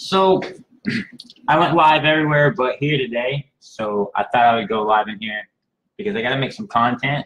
So I went live everywhere but here today. So I thought I would go live in here because I got to make some content.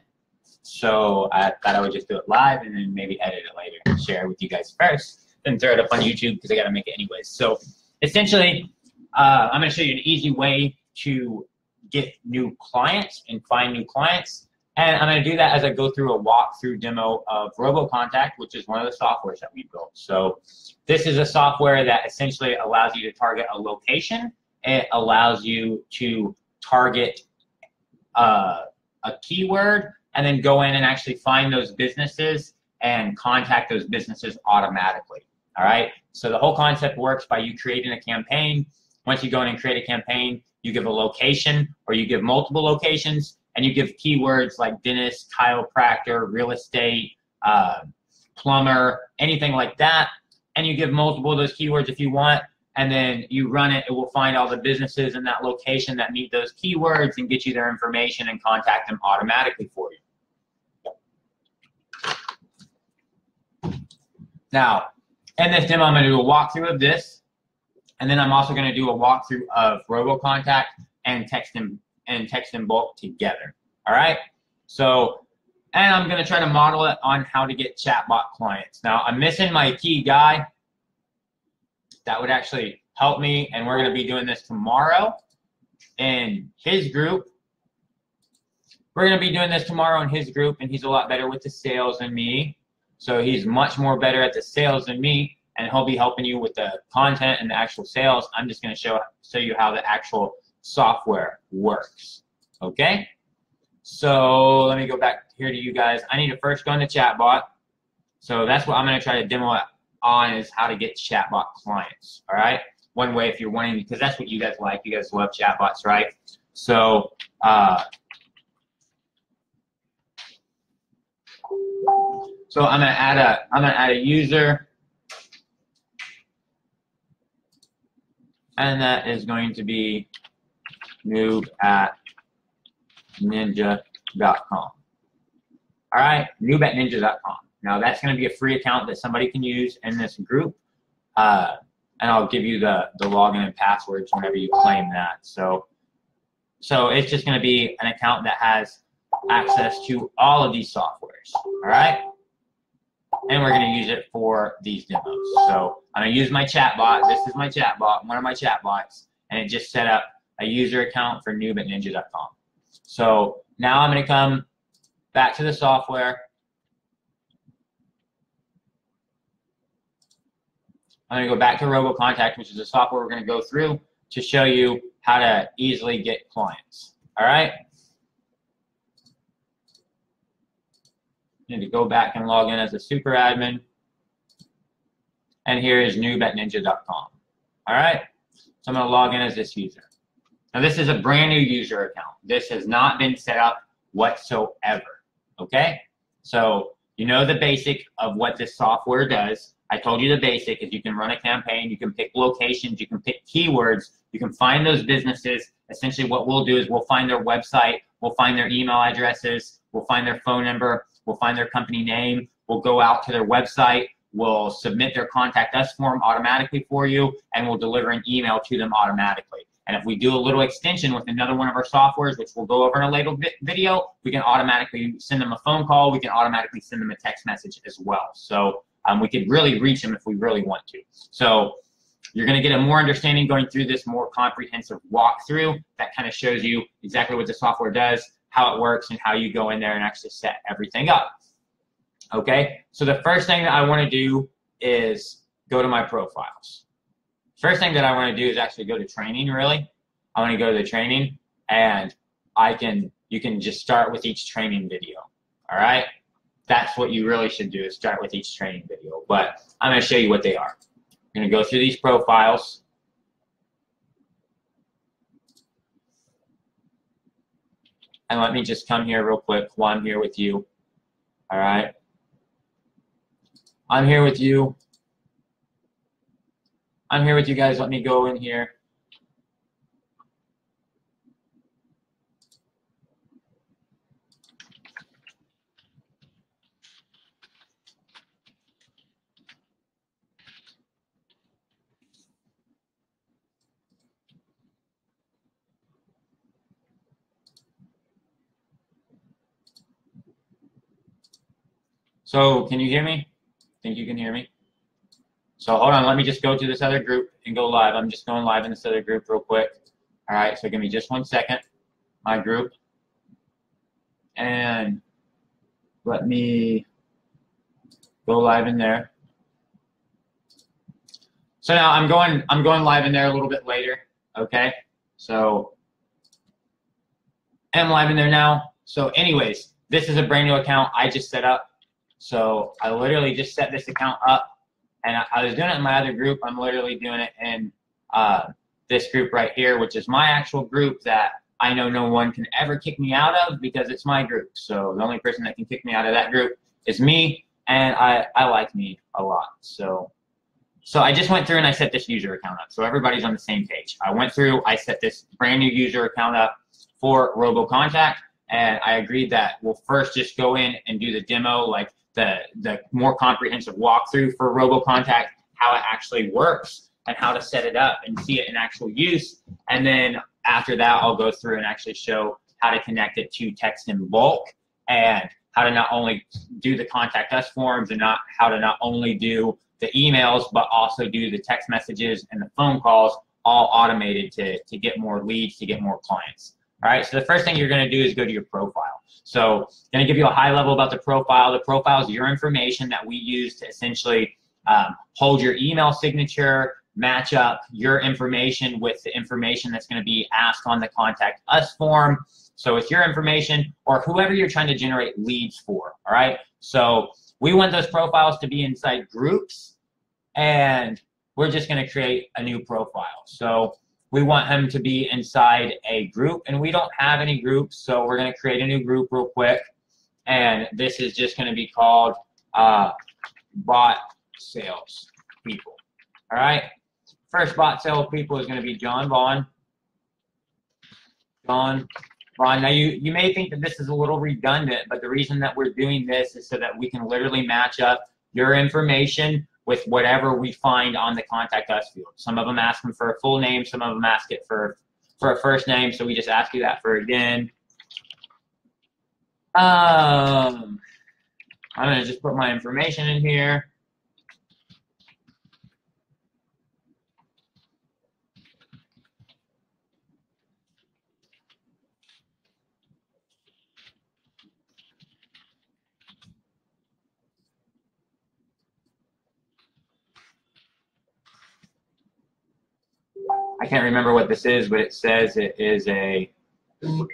So I thought I would just do it live and then maybe edit it later and share it with you guys first. Then throw it up on YouTube because I got to make it anyways. So essentially, I'm going to show you an easy way to get new clients and find new clients. And I'm going to do that as I go through a walkthrough demo of Robo, which is one of the softwares that we built. So this is a software that essentially allows you to target a location. It allows you to target a keyword and then go in and actually find those businesses and contact those businesses automatically. All right. So the whole concept works by you creating a campaign. Once you go in and create a campaign, you give a location or you give multiple locations. And you give keywords like dentist, chiropractor, real estate, plumber, anything like that. And you give multiple of those keywords if you want. And then you run it. It will find all the businesses in that location that meet those keywords and get you their information and contact them automatically for you. Now, in this demo, I'm going to do a walkthrough of this. And then I'm also going to do a walkthrough of Robo and text in bulk together. All right. So, and I'm going to try to model it on how to get chatbot clients. Now, I'm missing my key guy that would actually help me, and we're going to be doing this tomorrow in his group. We're going to be doing this tomorrow in his group, and he's a lot better with the sales than me. So he's much more better at the sales than me, and he'll be helping you with the content and the actual sales. I'm just going to show you how the actual software works. Okay, so let me go back here to you guys. I need to first go into chatbot. So that's what I'm going to try to demo it on, is how to get chatbot clients. All right, one way if you're wanting, because that's what you guys like. You guys love chatbots, right? So I'm going to add a user, and that is going to be noob@ninja.com. All right, noob@ninja.com. Now that's going to be a free account that somebody can use in this group, and I'll give you the login and passwords whenever you claim that. So it's just going to be an account that has access to all of these softwares. All right, and we're going to use it for these demos. So I'm going to use my chatbot. This is my chatbot, one of my chatbots, and it just set up a user account for noob@ninja.com. So now I'm going to come back to the software. I'm going to go back to Robo, which is the software we're going to go through to show you how to easily get clients. All right? Need to go back and log in as a super admin. And here is noob@ninja.com. All right? So I'm going to log in as this user. Now this is a brand new user account. This has not been set up whatsoever, okay? So you know the basic of what this software does. I told you the basic is you can run a campaign, you can pick locations, you can pick keywords, you can find those businesses. Essentially what we'll do is we'll find their website, we'll find their email addresses, we'll find their phone number, we'll find their company name, we'll go out to their website, we'll submit their contact us form automatically for you, and we'll deliver an email to them automatically. And if we do a little extension with another one of our softwares, which we'll go over in a later video, we can automatically send them a phone call. We can automatically send them a text message as well. So we could really reach them if we really want to. So you're going to get a more understanding going through this more comprehensive walkthrough that kind of shows you exactly what the software does, how it works, and how you go in there and actually set everything up. Okay, so the first thing that I want to do is go to my profiles. First thing that I want to do is actually go to training, really. I want to go to the training, and you can just start with each training video, all right? That's what you really should do, is start with each training video, but I'm going to show you what they are. I'm going to go through these profiles. And let me just come here real quick while I'm here with you, all right? I'm here with you. I'm here with you guys. Let me go in here. So can you hear me? Think you can hear me? So hold on, let me just go to this other group and go live. I'm just going live in this other group real quick. All right, so give me just 1 second, my group. And let me go live in there. So now I'm going live in there a little bit later, okay? So I'm live in there now. So anyways, this is a brand new account I just set up. So I literally just set this account up, and I was doing it in my other group. I'm literally doing it in this group right here, which is my actual group that I know no one can ever kick me out of because it's my group. So the only person that can kick me out of that group is me, and I like me a lot. So I just went through and I set this user account up. So everybody's on the same page. I went through, I set this brand new user account up for Robo Contact, and I agreed that we'll first just go in and do the demo, like the more comprehensive walkthrough for Robo Contact, how it actually works and how to set it up and see it in actual use. And then after that, I'll go through and actually show how to connect it to text in bulk and how to not only do the contact us forms and how to not only do the emails, but also do the text messages and the phone calls all automated to get more leads, to get more clients. All right, so the first thing you're gonna do is go to your profile. So I'm gonna give you a high level about the profile. The profile is your information that we use to essentially hold your email signature, match up your information with the information that's gonna be asked on the contact us form. So it's your information or whoever you're trying to generate leads for, all right? So we want those profiles to be inside groups, and we're just gonna create a new profile. So we want him to be inside a group, and we don't have any groups, so we're gonna create a new group real quick, and this is just gonna be called bot sales people, all right? First bot sales people is gonna be John Vaughn. John Vaughn. Now you may think that this is a little redundant, but the reason that we're doing this is so that we can literally match up your information with whatever we find on the contact us field. Some of them ask them for a full name, some of them ask it for a first name, so we just ask you that for again. I'm gonna just put my information in here. I can't remember what this is, but it says it is a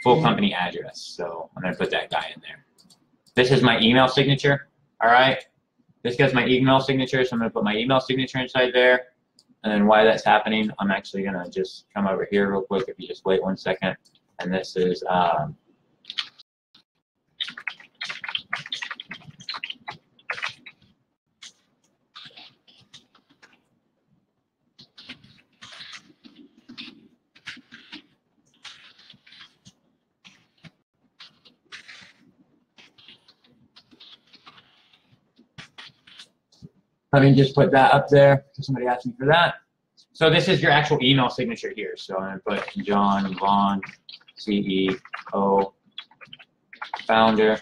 full company address. So I'm gonna put that guy in there. This is my email signature, all right? This guy's my email signature, so I'm gonna put my email signature inside there. And then while that's happening, I'm actually gonna just come over here real quick if you just wait 1 second. And this is, let me just put that up there because somebody asked me for that. So this is your actual email signature here. So I'm going to put John Vaughn, CEO, founder,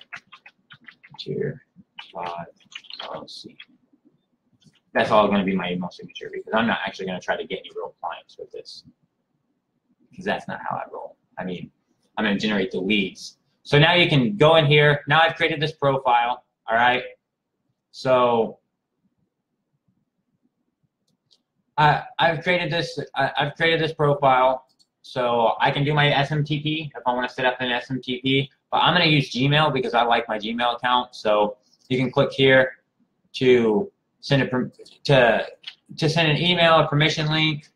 tier 5, LLC. That's all going to be my email signature because I'm not actually going to try to get any real clients with this because that's not how I roll. I mean, I'm going to generate the leads. So now you can go in here. Now I've created this profile, all right? So I've created this profile, so I can do my SMTP if I want to set up an SMTP. But I'm going to use Gmail because I like my Gmail account. So you can click here to send send an email, a permission link.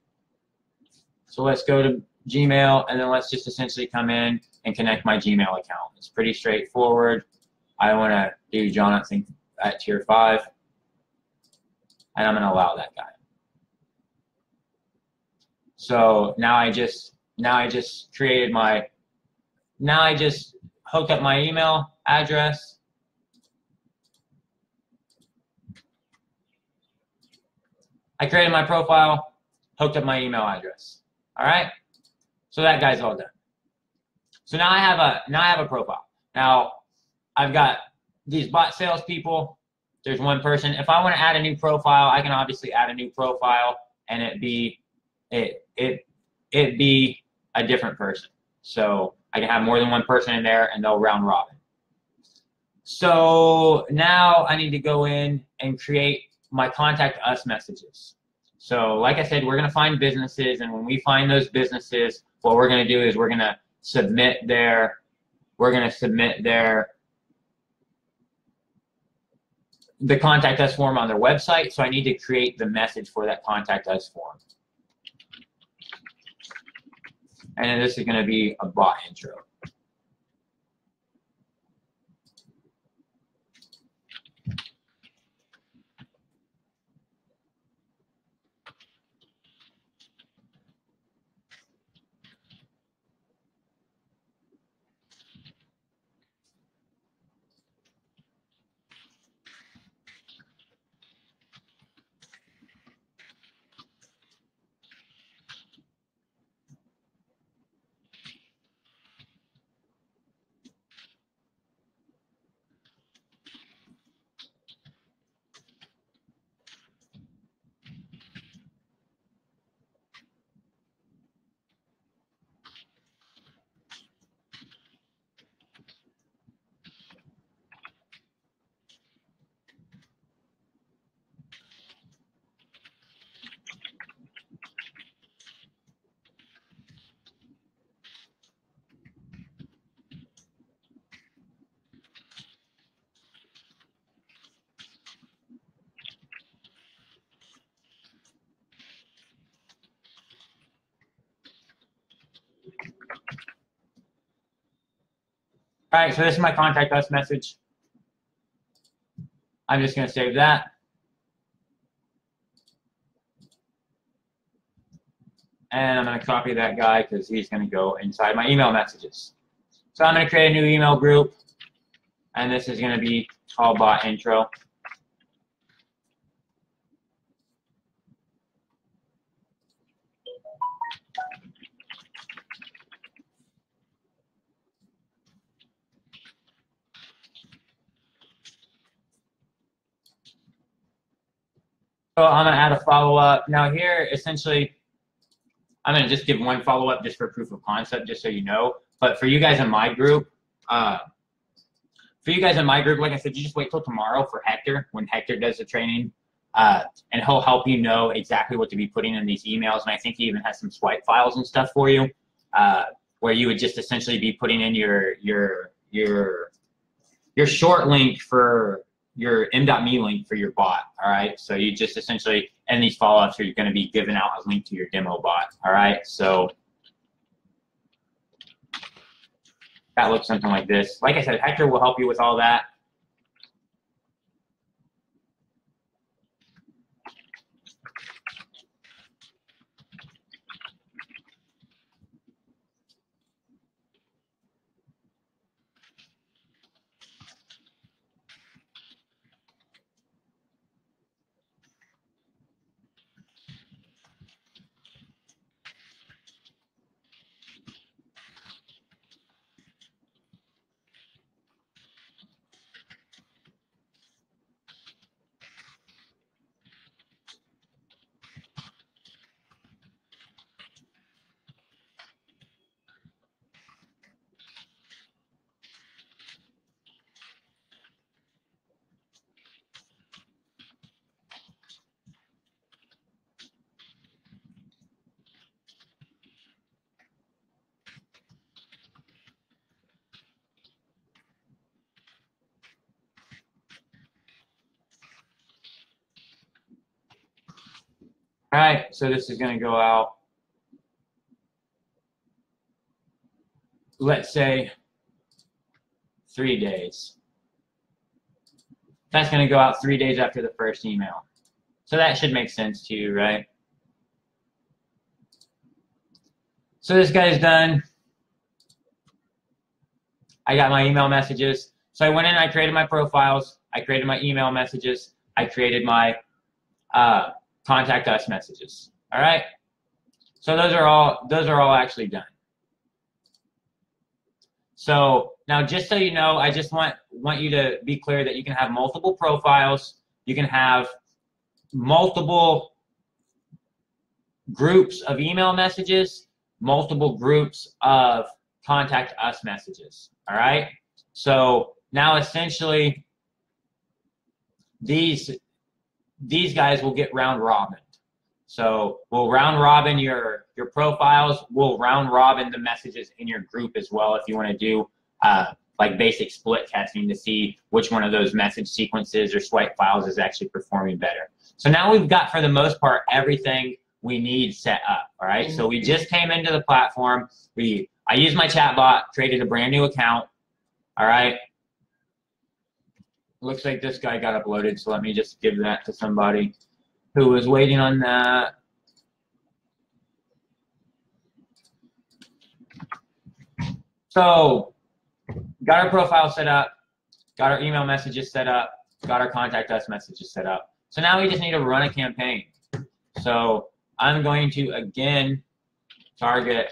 So let's go to Gmail, and then let's just essentially come in and connect my Gmail account. It's pretty straightforward. I want to do Jonathan at tier 5, and I'm going to allow that guy. So now I just created my, now I just hooked up my email address. I created my profile, hooked up my email address. All right. So that guy's all done. So now I have a profile. Now I've got these bot salespeople. There's one person. If I want to add a new profile, I can obviously add a new profile and it be a different person. So I can have more than one person in there and they'll round robin. So now I need to go in and create my contact us messages. So like I said, we're going to find businesses, and when we find those businesses, what we're going to do is we're going to submit the contact us form on their website. So I need to create the message for that contact us form. And then this is going to be a bot intro. All right, so this is my contact us message. I'm just going to save that. And I'm going to copy that guy because he's going to go inside my email messages. So I'm going to create a new email group, and this is going to be called bot intro. So I'm going to add a follow-up. Now here, essentially, I'm going to just give one follow-up just for proof of concept, just so you know. But for you guys in my group, like I said, you just wait till tomorrow for Hector, when Hector does the training, and he'll help you know exactly what to be putting in these emails. And I think he even has some swipe files and stuff for you, where you would just essentially be putting in your short link for your m.me link for your bot, all right? So you just essentially, in these follow-ups, you're going to be giving out a link to your demo bot, all right? So that looks something like this. Like I said, Hector will help you with all that. All right, so this is going to go out, let's say, 3 days. That's going to go out 3 days after the first email. So that should make sense to you, right? So this guy's done. I got my email messages. So I went in, I created my profiles, I created my email messages, I created my contact us messages. All right. So those are all actually done. So now, just so you know, I just want you to be clear that you can have multiple profiles. You can have multiple groups of email messages, multiple groups of contact us messages. All right. So now essentially these guys will get round robin. So we'll round robin your profiles. We'll round robin the messages in your group as well if you want to do like basic split testing to see which one of those message sequences or swipe files is actually performing better. So now we've got, for the most part, everything we need set up. All right. So we just came into the platform. I used my chatbot, created a brand new account. All right. Looks like this guy got uploaded, so let me just give that to somebody who was waiting on that. So got our profile set up, got our email messages set up, got our contact us messages set up. So now we just need to run a campaign. So I'm going to, again, target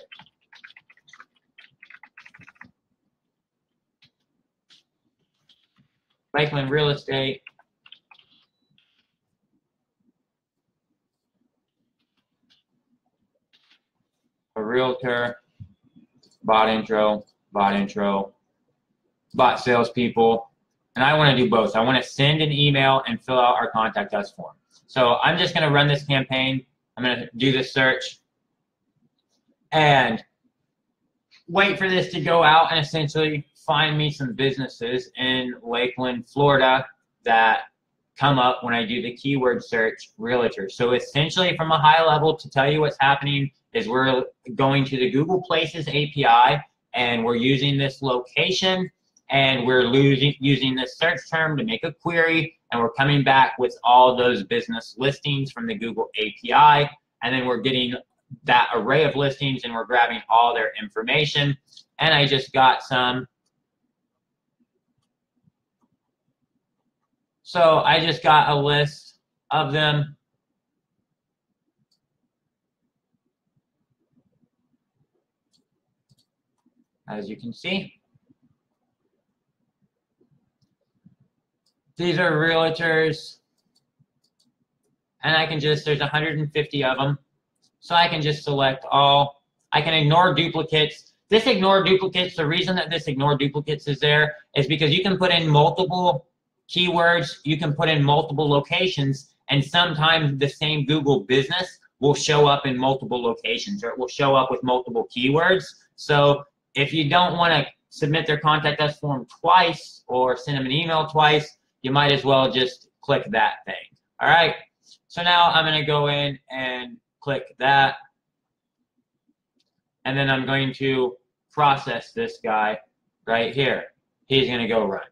Lakeland Real Estate. A realtor, bot intro, bot salespeople. And I want to do both. I want to send an email and fill out our contact us form. So I'm just going to run this campaign. I'm going to do this search and wait for this to go out and essentially find me some businesses in Lakeland, Florida that come up when I do the keyword search realtor. So essentially, from a high level, to tell you what's happening is we're going to the Google Places API and we're using this location and we're using this search term to make a query, and we're coming back with all those business listings from the Google API, and then we're getting that array of listings and we're grabbing all their information. And I just got some. So I just got a list of them. As you can see, these are realtors, and I can just, there's 150 of them. So I can just select all. I can ignore duplicates. This ignore duplicates, the reason that this ignore duplicates is there is because you can put in multiple keywords, you can put in multiple locations, and sometimes the same Google business will show up in multiple locations, or it will show up with multiple keywords. So if you don't want to submit their contact us form twice or send them an email twice, you might as well just click that thing. All right. So now I'm going to go in and click that. And then I'm going to process this guy right here. He's going to go run.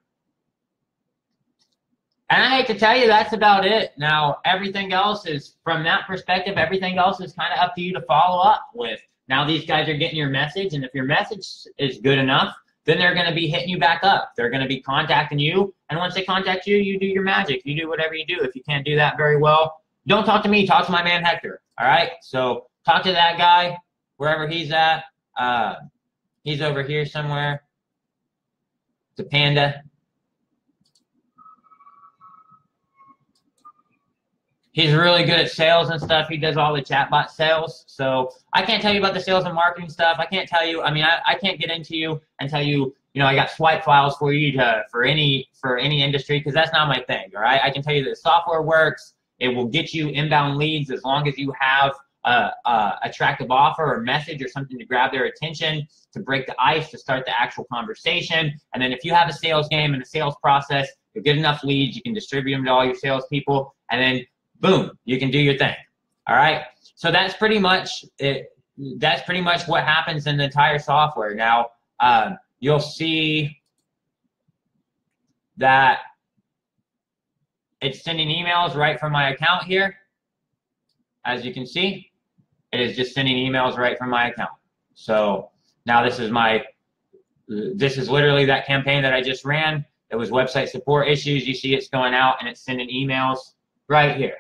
And I hate to tell you, that's about it. Now, everything else is, from that perspective, everything else is kind of up to you to follow up with. Now these guys are getting your message, and if your message is good enough, then they're going to be hitting you back up. They're going to be contacting you, and once they contact you, you do your magic. You do whatever you do. If you can't do that very well, don't talk to me. Talk to my man Hector. All right? So talk to that guy wherever he's at. He's over here somewhere. The panda. He's really good at sales and stuff. He does all the chatbot sales. So I can't tell you about the sales and marketing stuff. I can't tell you. I mean, I can't get into you and tell you, you know, I got swipe files for you for any industry, because that's not my thing. All right. I can tell you that the software works. It will get you inbound leads as long as you have a attractive offer or message or something to grab their attention, to break the ice, to start the actual conversation. And then if you have a sales game and a sales process, you'll get enough leads. You can distribute them to all your salespeople, and then boom, you can do your thing. All right. So that's pretty much it. That's pretty much what happens in the entire software. Now, you'll see that it's sending emails right from my account here. As you can see, it is just sending emails right from my account. So now this is literally that campaign that I just ran. It was website support issues. You see it's going out and it's sending emails right here.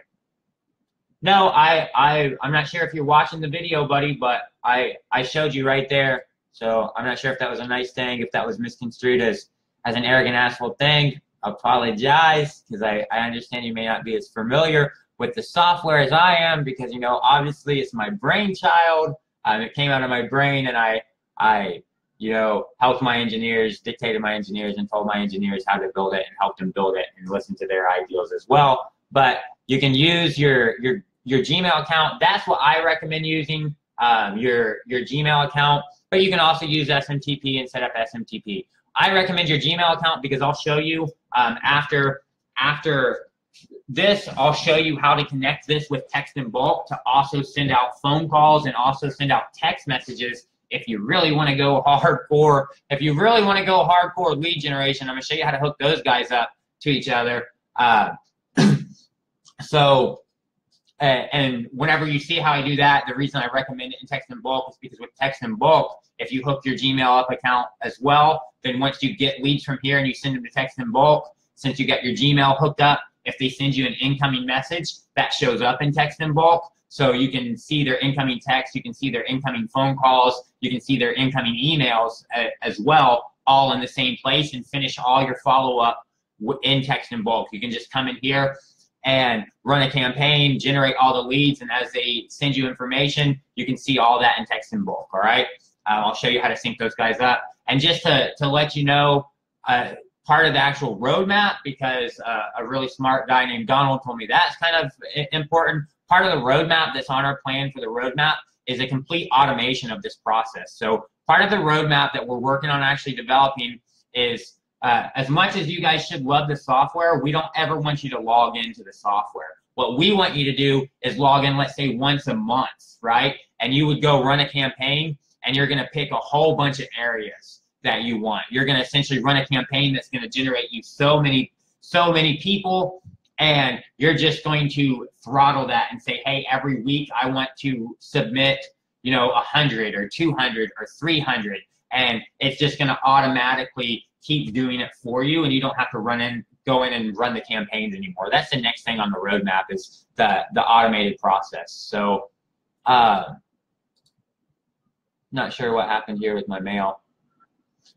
No, I'm not sure if you're watching the video, buddy, but I showed you right there So I'm not sure if that was a nice thing, if that was misconstrued as an arrogant asshole thing. I apologize, because I understand you may not be as familiar with the software as I am, because, you know, obviously it's my brainchild. It came out of my brain, and I you know, helped my engineers, dictated my engineers, and told my engineers how to build it and helped them build it and listen to their ideals as well. But you can use your Gmail account. That's what I recommend using, your Gmail account. But you can also use SMTP and set up SMTP. I recommend your Gmail account because I'll show you after this, I'll show you how to connect this with text in bulk to also send out phone calls and also send out text messages. If you really want to go hardcore, lead generation, I'm going to show you how to hook those guys up to each other. And whenever you see how I do that, the reason I recommend it in text in bulk is because with text in bulk, if you hook your Gmail up account as well, then once you get leads from here and you send them to text in bulk, since you got your Gmail hooked up, if they send you an incoming message, that shows up in text in bulk. So you can see their incoming text, you can see their incoming phone calls, you can see their incoming emails as well, all in the same place, and finish all your follow-up in text in bulk. You can just come in here and run a campaign, generate all the leads, and as they send you information, you can see all that in text in bulk, all right? I'll show you how to sync those guys up. And just to let you know, part of the actual roadmap, because a really smart guy named Donald told me that's kind of important. Part of the roadmap that's on our plan for the roadmap is a complete automation of this process. So part of the roadmap that we're working on actually developing is, as much as you guys should love the software, we don't ever want you to log into the software. What we want you to do is log in, let's say, once a month, right? And you would go run a campaign, and you're going to pick a whole bunch of areas that you want. You're going to essentially run a campaign that's going to generate you so many people, and you're just going to throttle that and say, hey, every week I want to submit, you know, 100 or 200 or 300, and it's just going to automatically keep doing it for you, and you don't have to go in and run the campaigns anymore. That's the next thing on the roadmap, is the automated process. So not sure what happened here with my mail,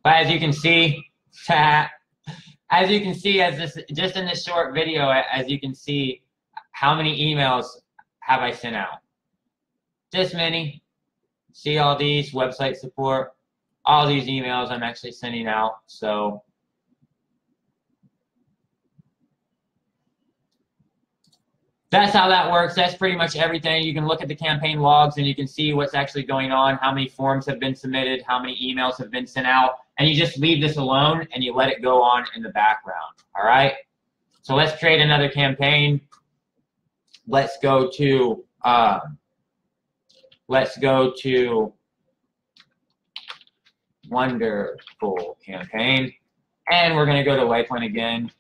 but as you can see, just in this short video, as you can see, how many emails have I sent out? This many. See all these, website support, all these emails I'm actually sending out. So that's how that works. That's pretty much everything. You can look at the campaign logs and you can see what's actually going on, how many forms have been submitted, how many emails have been sent out, and you just leave this alone and you let it go on in the background, all right? So let's create another campaign. Let's go to wonderful campaign, and we're going to go to Lifeline again.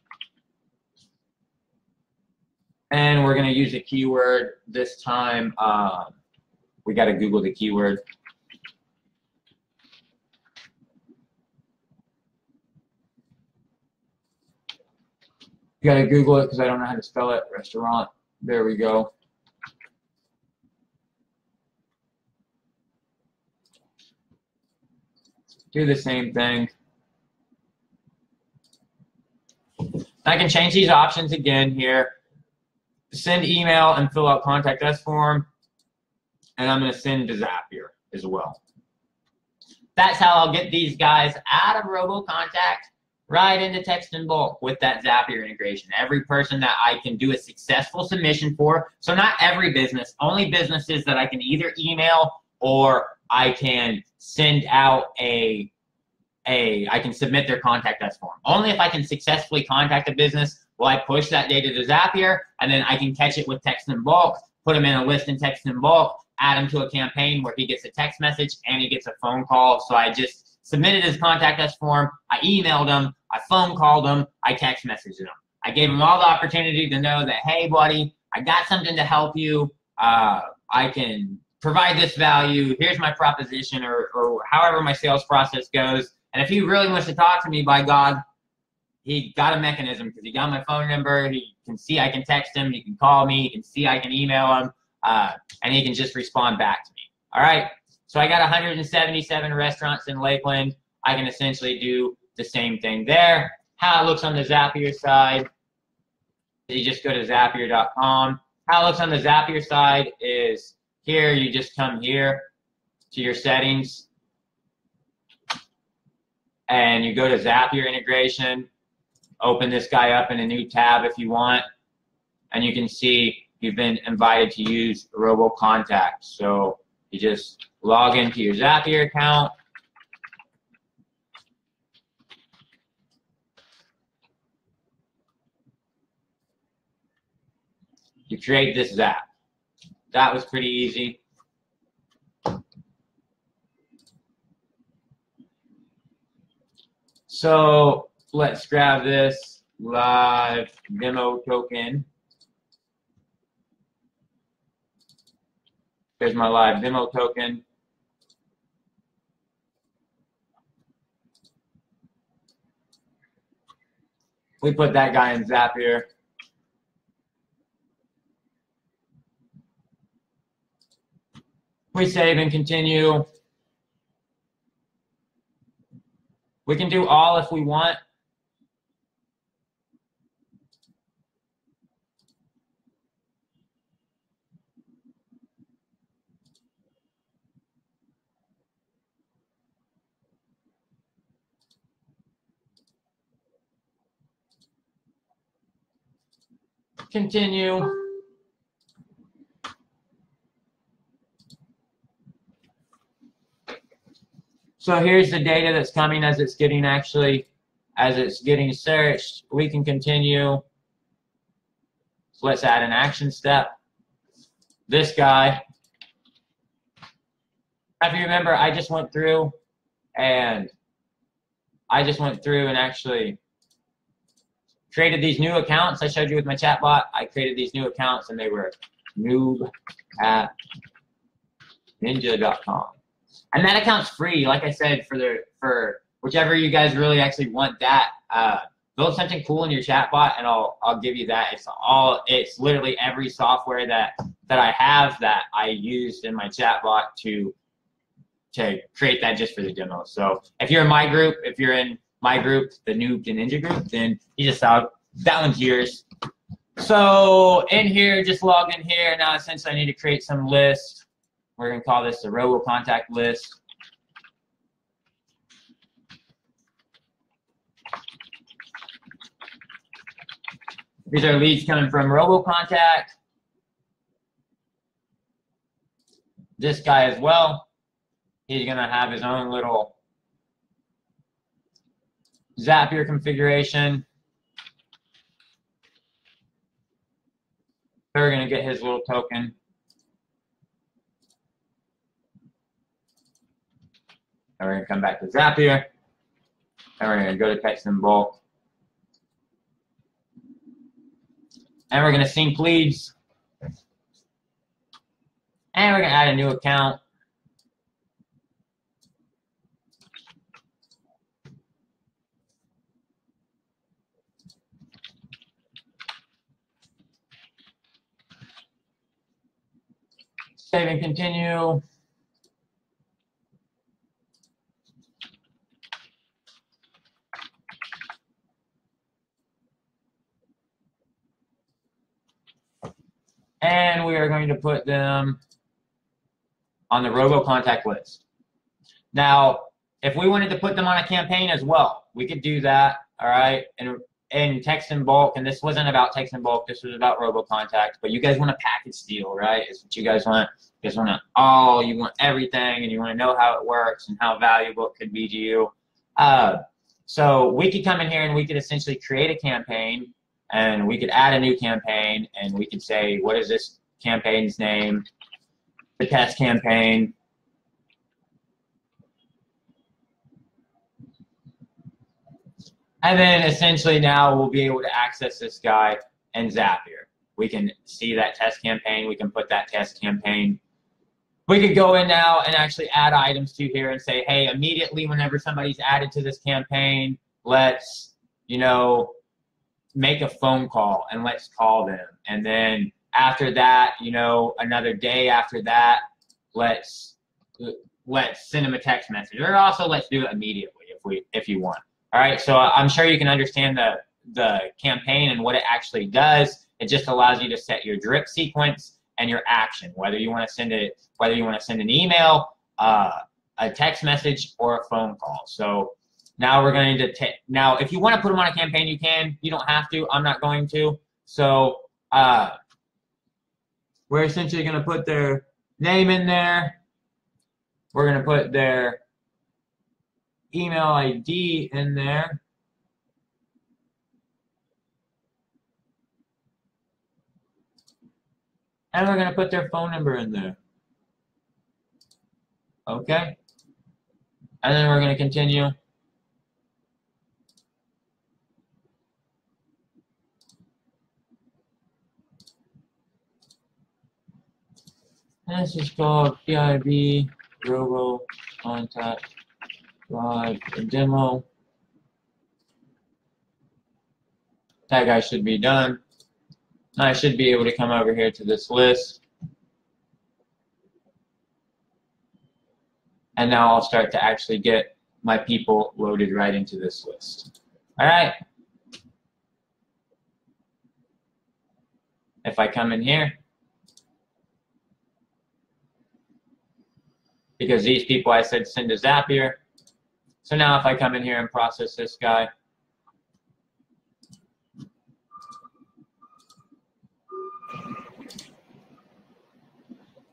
And we're going to use a keyword this time. We got to Google the keyword. You got to Google it because I don't know how to spell it. Restaurant. There we go. Do the same thing. I can change these options again here. Send email and fill out contact us form, and I'm going to send to Zapier as well. That's how I'll get these guys out of Robo Contact right into text in bulk with that Zapier integration. Every person that I can do a successful submission for, so not every business, only businesses that I can either email or I can send out I can submit their contact us form. Only if I can successfully contact a business will I push that data to Zapier, and then I can catch it with text in bulk, put him in a list in text in bulk, add him to a campaign where he gets a text message and he gets a phone call. So I just submitted his contact us form, I emailed him, I phone called him, I text messaged him. I gave him all the opportunity to know that, hey, buddy, I got something to help you. I can provide this value. Here's my proposition, or however my sales process goes. And if he really wants to talk to me, by God, he got a mechanism because he got my phone number. He can see I can text him. He can call me. He can see I can email him. And he can just respond back to me. All right. So I got 177 restaurants in Lakeland. I can essentially do the same thing there. How it looks on the Zapier side, you just go to Zapier.com. How it looks on the Zapier side is here, you just come here to your settings and you go to Zapier integration, open this guy up in a new tab if you want, and you can see you've been invited to use Robo Contact. So you just log into your Zapier account. You create this Zap. That was pretty easy. So let's grab this live demo token. Here's my live demo token. We put that guy in Zapier. We save and continue. We can do all if we want. Continue. So here's the data that's coming as it's getting searched. We can continue. So let's add an action step. This guy. If you remember, I just went through and actually created these new accounts I showed you with my chatbot. I created these new accounts and they were noob@ninja.com. And that account's free, like I said, for whichever you guys really actually want that. Build something cool in your chatbot, and I'll give you that. It's literally every software that I have that I used in my chatbot to create that just for the demo. So if you're in my group, the Noob to Ninja group, then you just saw that one's yours. So in here, just log in here. Now essentially I need to create some list. We're going to call this the Robo Contact list. These are leads coming from Robo Contact. This guy as well. He's going to have his own little Zapier configuration. We're going to get his little token. And we're going to come back to Zapier. And we're going to go to text in bulk. And we're going to sync leads. And we're going to add a new account. Save and continue. And we are going to put them on the Robo Contact list. Now, if we wanted to put them on a campaign as well, we could do that, all right? And text in bulk, and this wasn't about text in bulk, this was about Robo Contact, but you guys want a package deal, right? It's what you guys want. You guys want you want everything, and you want to know how it works and how valuable it could be to you. So we could come in here and we could essentially create a campaign, and we could add a new campaign, and we could say, what is this campaign's name? The test campaign. And then essentially now we'll be able to access this guy in Zapier. We can see that test campaign. We can put that test campaign. We could go in now and actually add items to here and say, hey, immediately whenever somebody's added to this campaign, let's, make a phone call and let's call them. And then after that, another day after that, let's let's send them a text message, or also let's do it immediately if you want. All right, so I'm sure you can understand the campaign and what it actually does. It just allows you to set your drip sequence and your action, whether you want to send an email, a text message, or a phone call. So now we're going to now if you want to put them on a campaign, you can. You don't have to. I'm not going to. So we're essentially going to put their name in there. We're going to put their email ID in there. And we're going to put their phone number in there. Okay? And then we're going to continue. And this is called PIB Robo Contact Live Demo. That guy should be done. I should be able to come over here to this list. And now I'll start to actually get my people loaded right into this list. All right. If I come in here, because these people I said send a Zapier. So now if I come in here and process this guy,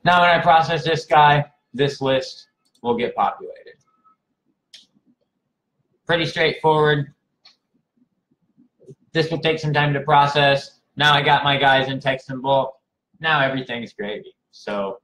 now when I process this guy, this list will get populated. Pretty straightforward. This will take some time to process. Now I got my guys in text and bulk. Now everything's gravy. So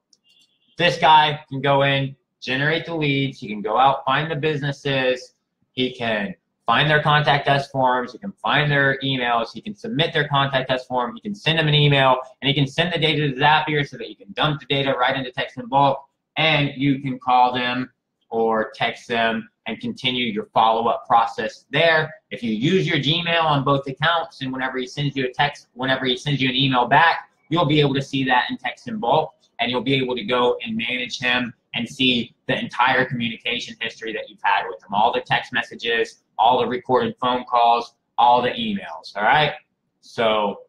this guy can go in, generate the leads. He can go out, find the businesses. He can find their contact us forms. He can find their emails. He can submit their contact us form. He can send them an email, and he can send the data to Zapier so that you can dump the data right into text and bulk, and you can call them or text them and continue your follow-up process there. If you use your Gmail on both accounts, and whenever he sends you a text, whenever he sends you an email back, you'll be able to see that in text and bulk, and you'll be able to go and manage him and see the entire communication history that you've had with him, all the text messages, all the recorded phone calls, all the emails, all right? So,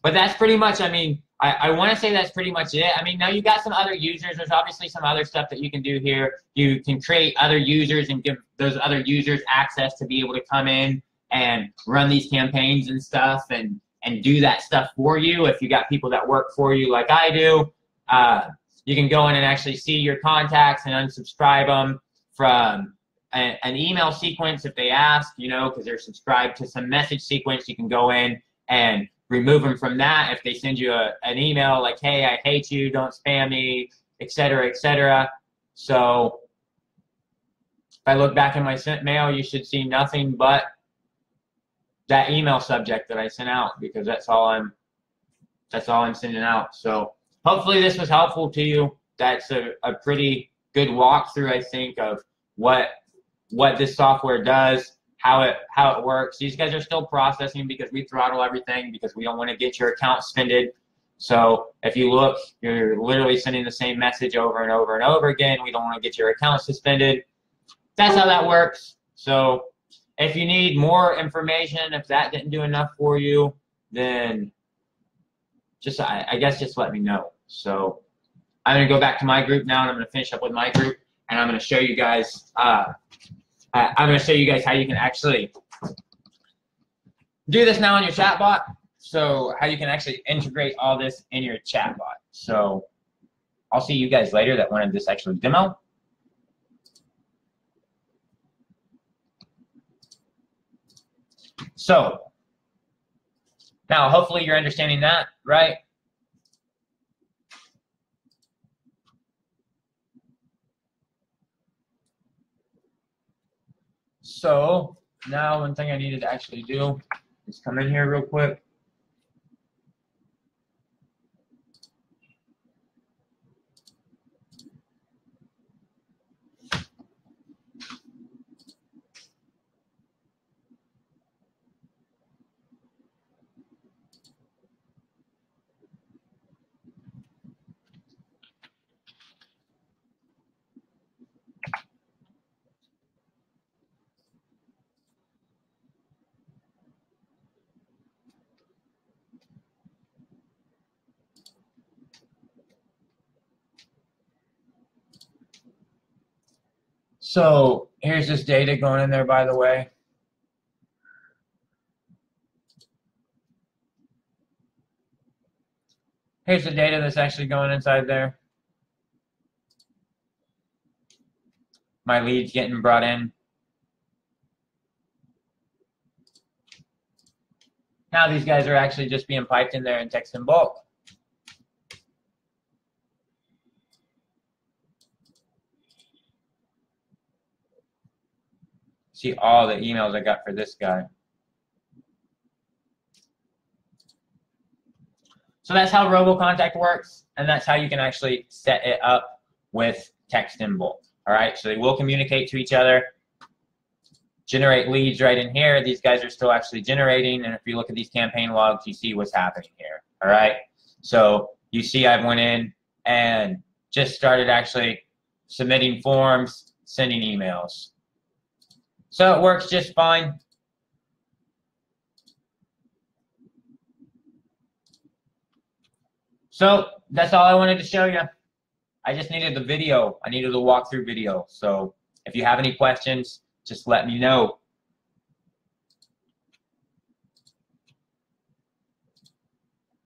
but that's pretty much, I mean, I want to say that's pretty much it. I mean, now you got some other users. There's obviously some other stuff that you can do here. You can create other users and give those other users access to be able to come in and run these campaigns and stuff and do that stuff for you. If you got people that work for you like I do, you can go in and actually see your contacts and unsubscribe them from an email sequence if they ask, you know, because they're subscribed to some message sequence. You can go in and remove them from that if they send you an email like, hey, I hate you, don't spam me, etc., etc. So if I look back in my sent mail, you should see nothing but that email subject that I sent out, because that's all I'm sending out. So hopefully this was helpful to you. That's a pretty good walkthrough, I think, of what this software does, how it works. These guys are still processing because we throttle everything because we don't want to get your account suspended. So if you look, you're literally sending the same message over and over and over again. We don't want to get your account suspended. That's how that works. So if you need more information, if that didn't do enough for you, then just I guess just let me know. So I'm going to go back to my group now, and I'm going to finish up with my group, and I'm going to show you guys how you can actually do this now on your chatbot. So how you can actually integrate all this in your chatbot. So I'll see you guys later that wanted this actual demo. So now hopefully you're understanding that, right? So now one thing I needed to actually do is come in here real quick. So here's this data going in there, by the way. Here's the data that's actually going inside there. My leads getting brought in. Now these guys are actually just being piped in there and text in bulk. See all the emails I got for this guy. So that's how RoboContact works, and that's how you can actually set it up with text in bulk. All right, so they will communicate to each other, generate leads right in here. These guys are still actually generating, and if you look at these campaign logs, you see what's happening here. All right, so you see I went in and just started actually submitting forms, sending emails. So it works just fine. So that's all I wanted to show you. I just needed the video. I needed the walkthrough video. So if you have any questions, just let me know.